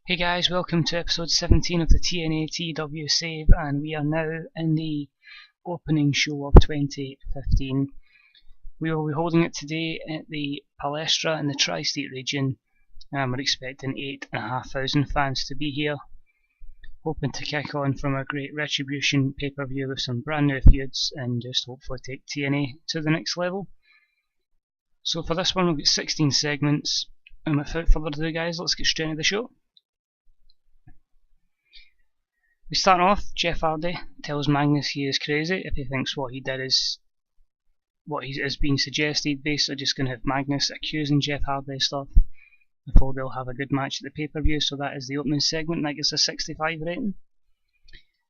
Hey guys, welcome to episode 17 of the TEW save, and we are now in the opening show of 2015. We will be holding it today at the Palestra in the Tri-State region, and we're expecting 8,500 fans to be here. Hoping to kick on from a great Retribution pay-per-view with some brand new feuds and just hopefully take TNA to the next level. So for this one we've got 16 segments, and without further ado guys, let's get straight into the show. We start off, Jeff Hardy tells Magnus he is crazy if he thinks what he did is what is being suggested. Basically just going to have Magnus accusing Jeff Hardy of stuff before they'll have a good match at the pay-per-view, so that is the opening segment, and that gets a 65 rating.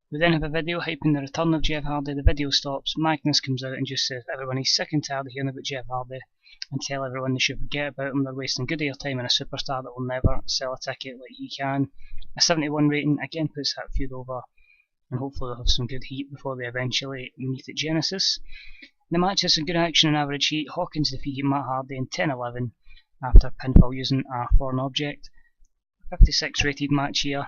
We then have a video hyping the return of Jeff Hardy. The video stops, Magnus comes out and just says everyone he's sick and tired of hearing about Jeff Hardy and tell everyone they should forget about him. They're wasting good airtime on a superstar that will never sell a ticket like he can. A 71 rating again puts that feud over, and hopefully they'll have some good heat before they eventually meet at Genesis. The match has some good action and average heat. Hawkins defeated Matt Hardy in 10-11 after pinfall using a foreign object. 56 rated match here.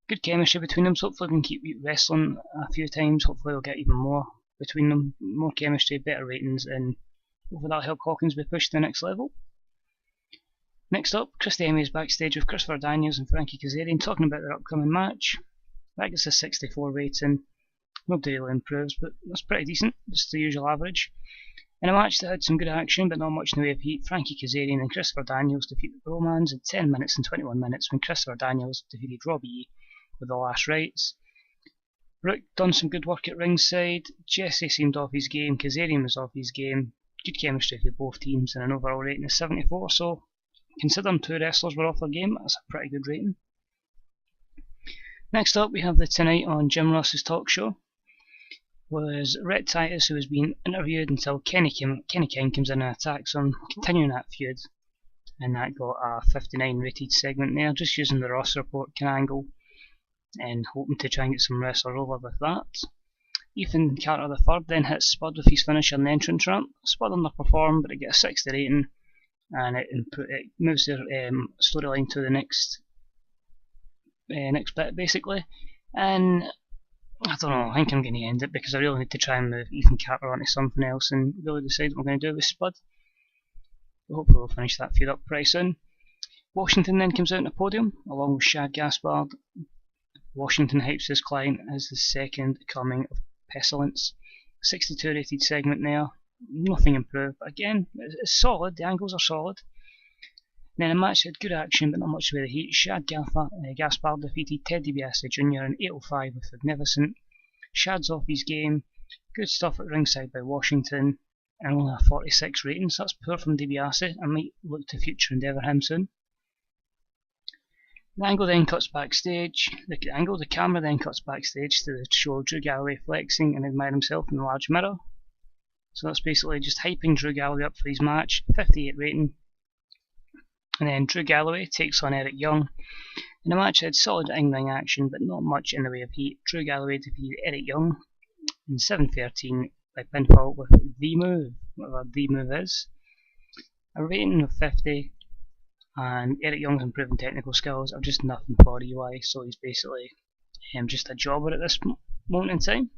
Good chemistry between them, so hopefully we can keep wrestling a few times. Hopefully we'll get even more between them, more chemistry, better ratings, and hopefully that'll help Hawkins be pushed to the next level. Next up, Chris Demi is backstage with Christopher Daniels and Frankie Kazarian talking about their upcoming match. That gets a 64 rating. Nobody really improves, but that's pretty decent, just the usual average. In a match that had some good action but not much in the way of heat, Frankie Kazarian and Christopher Daniels defeated the Romans in 10 minutes and 21 minutes when Christopher Daniels defeated Robbie E with the last rights. Brooke done some good work at ringside. Jesse seemed off his game, Kazarian was off his game. Good chemistry for both teams and an overall rating of 74, so considering two wrestlers were off their game, that's a pretty good rating. Next up we have the Tonight on Jim Ross's talk show. Was Rhett Titus, who was being interviewed until Kenny King comes in and attacks him, continuing that feud, and that got a 59 rated segment there, just using the Ross report angle and hoping to try and get some wrestlers over with that. Ethan Carter III then hits Spud with his finisher in the entrance ramp. Spud underperformed, but it gets a 60 rating, and it moves their storyline to the next bit basically. And I don't know, I think I'm going to end it because I really need to try and move Ethan Carter onto something else and really decide what I'm going to do with Spud. But hopefully we'll finish that feud up pretty soon. Washington then comes out on the podium along with Shad Gaspard. Washington hypes his client as the second coming of Pestilence. 62 rated segment there, nothing improved, but again, it's solid, the angles are solid. Then a match had good action but not much with the heat. Shad Gaspard defeated Ted DiBiase Jr. in 8:05 with Magnificent. Shad's off his game, good stuff at ringside by Washington, and only a 46 rating, so that's poor from DiBiase. I might look to future endeavour him soon. The camera then cuts backstage to show Drew Galloway flexing and admire himself in the large mirror. So that's basically just hyping Drew Galloway up for his match, 58 rating. And then Drew Galloway takes on Eric Young. In the match had solid in-ring action but not much in the way of heat. Drew Galloway defeated Eric Young in 7:13 by pinfall with The Move, whatever The Move is. A rating of 50, and Eric Young's improving technical skills are just nothing for EY, so he's basically just a jobber at this moment in time.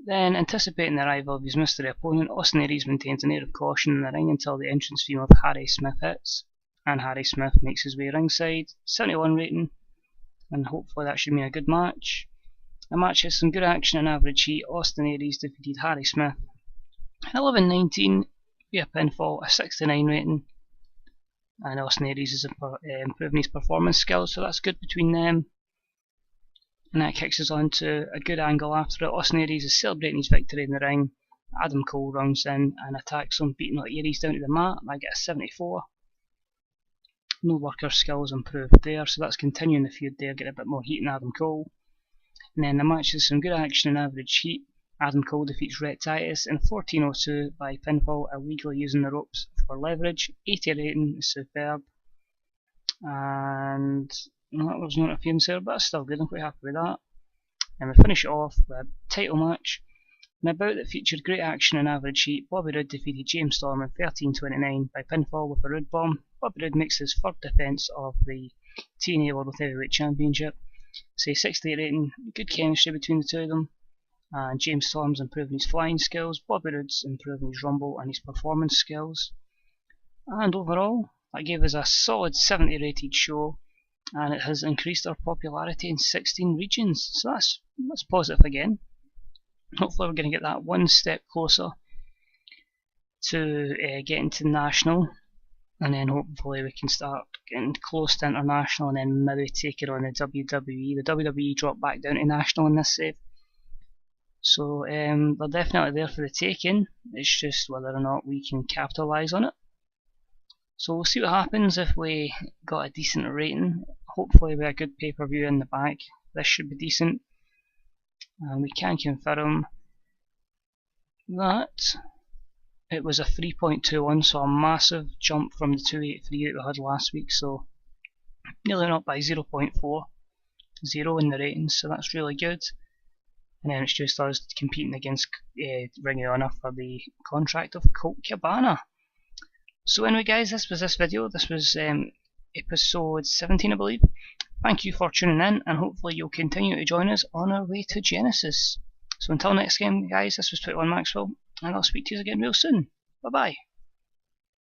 Then, anticipating the arrival of his mystery opponent, Austin Aries maintains an air of caution in the ring until the entrance theme of Harry Smith hits, and Harry Smith makes his way ringside. 71 rating, and hopefully that should mean a good match. The match has some good action and average heat. Austin Aries defeated Harry Smith 11-19 via pinfall, a 69 rating, and Austin Aries is improving his performance skills, so that's good between them. And that kicks us on to a good angle after it. Austin Aries is celebrating his victory in the ring. Adam Cole runs in and attacks him, beating Aries down to the mat. I get a 74. No worker skills improved there, so that's continuing the feud there, getting a bit more heat in Adam Cole. And then the match has some good action and average heat. Adam Cole defeats Rhett Titus in 14:02 by pinfall, illegally using the ropes for leverage. 80 rating is superb. And that was not a interference there, but that's still good, I'm quite happy with that. And we finish it off with a title match, an bout that featured great action and average heat. Bobby Roode defeated James Storm in 13:29 by pinfall with a Roode Bomb. Bobby Roode makes his third defence of the TNA World Heavyweight Championship. Say 68 rating, good chemistry between the two of them. And James Storm's improving his flying skills, Bobby Roode's improving his rumble and his performance skills. And overall, that gave us a solid 70 rated show, and it has increased our popularity in 16 regions, so that's positive again. Hopefully we're going to get that one step closer to getting to national, and then hopefully we can start getting close to international and then maybe take it on the WWE. The WWE dropped back down to national in this save. So they're definitely there for the taking, it's just whether or not we can capitalise on it. So we'll see what happens if we got a decent rating. Hopefully with a good pay-per-view in the back, this should be decent. And we can confirm that it was a 3.21, so a massive jump from the 283 that we had last week, so nearly up by 0.40 in the ratings, so that's really good. And then it's just us competing against Ring of Honor for the contract of Colt Cabana. So anyway guys, this was this video. This was episode 17 I believe. Thank you for tuning in, and hopefully you'll continue to join us on our way to Genesis. So until next time guys, this was 21 Maxwell, and I'll speak to you again real soon. Bye bye.